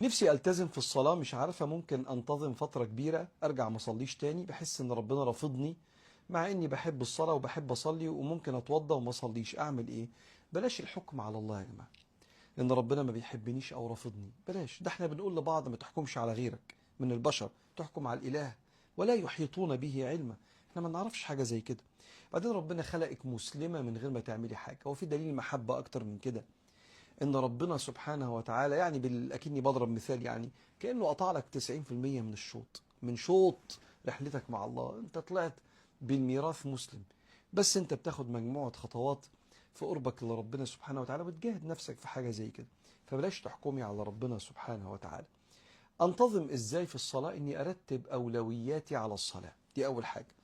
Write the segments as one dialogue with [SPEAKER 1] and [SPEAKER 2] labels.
[SPEAKER 1] نفسي التزم في الصلاة، مش عارفة ممكن انتظم فترة كبيرة ارجع ما اصليش تاني، بحس ان ربنا رافضني مع اني بحب الصلاة وبحب اصلي وممكن اتوضى وما اصليش. اعمل ايه؟ بلاش الحكم على الله يا جماعة، ان ربنا ما بيحبنيش او رافضني. بلاش ده، احنا بنقول لبعض ما تحكمش على غيرك من البشر، تحكم على الاله. ولا يحيطون به علما، احنا ما نعرفش حاجة زي كده. بعدين ربنا خلقك مسلمة من غير ما تعملي حاجة، هو في دليل محبة اكتر من كده؟ ان ربنا سبحانه وتعالى يعني اكني بضرب مثال، يعني كأنه قطع لك 90% من الشوط، من شوط رحلتك مع الله. انت طلعت بالميراث مسلم، بس انت بتاخد مجموعة خطوات في قربك لربنا سبحانه وتعالى، بتجاهد نفسك في حاجة زي كده. فبلاش تحكمي على ربنا سبحانه وتعالى. انتظم ازاي في الصلاة؟ اني ارتب اولوياتي على الصلاة، دي اول حاجة.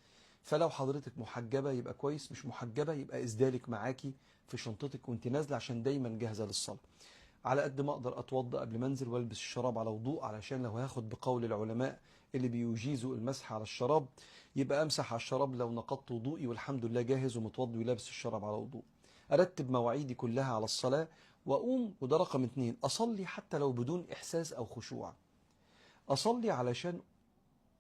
[SPEAKER 1] فلو حضرتك محجبة يبقى كويس، مش محجبة يبقى اسدالك معاكي في شنطتك وانت نازلة عشان دايما جاهزة للصلاة. على قد ما اقدر اتوضا قبل ما انزل والبس الشراب على وضوء، علشان لو هاخد بقول العلماء اللي بيجيزوا المسح على الشراب يبقى امسح على الشراب لو نقضت وضوئي والحمد لله جاهز ومتوضي ولابس الشراب على وضوء. ارتب مواعيدي كلها على الصلاة واقوم، وده رقم اتنين، اصلي حتى لو بدون احساس او خشوع. اصلي علشان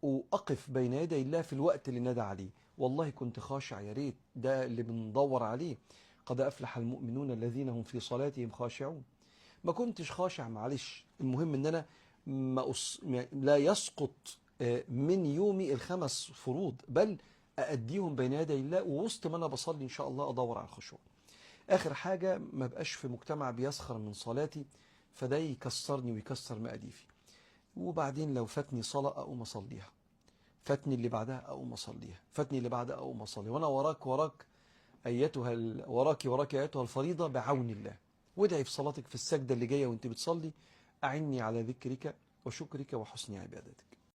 [SPEAKER 1] واقف بين يدي الله في الوقت اللي ندى عليه. والله كنت خاشع، يا ريت ده اللي بندور عليه. قد افلح المؤمنون الذين هم في صلاتهم خاشعون. ما كنتش خاشع، معلش، المهم ان انا لا يسقط من يومي الخمس فروض، بل أأديهم بين يدي الله، ووسط ما انا بصلي ان شاء الله ادور على الخشوع. اخر حاجة، ما بقاش في مجتمع بيسخر من صلاتي، فده يكسرني ويكسر مقاديفي. وبعدين لو فاتني صلاة اقوم اصليها، فاتني اللي بعدها اقوم اصليها، فاتني اللي بعدها اقوم اصلي، وانا وراك وراك وراك ايتها الفريضة بعون الله. وادعي في صلاتك في السجدة اللي جاية وانت بتصلي: أعني على ذكرك وشكرك وحسن عبادتك.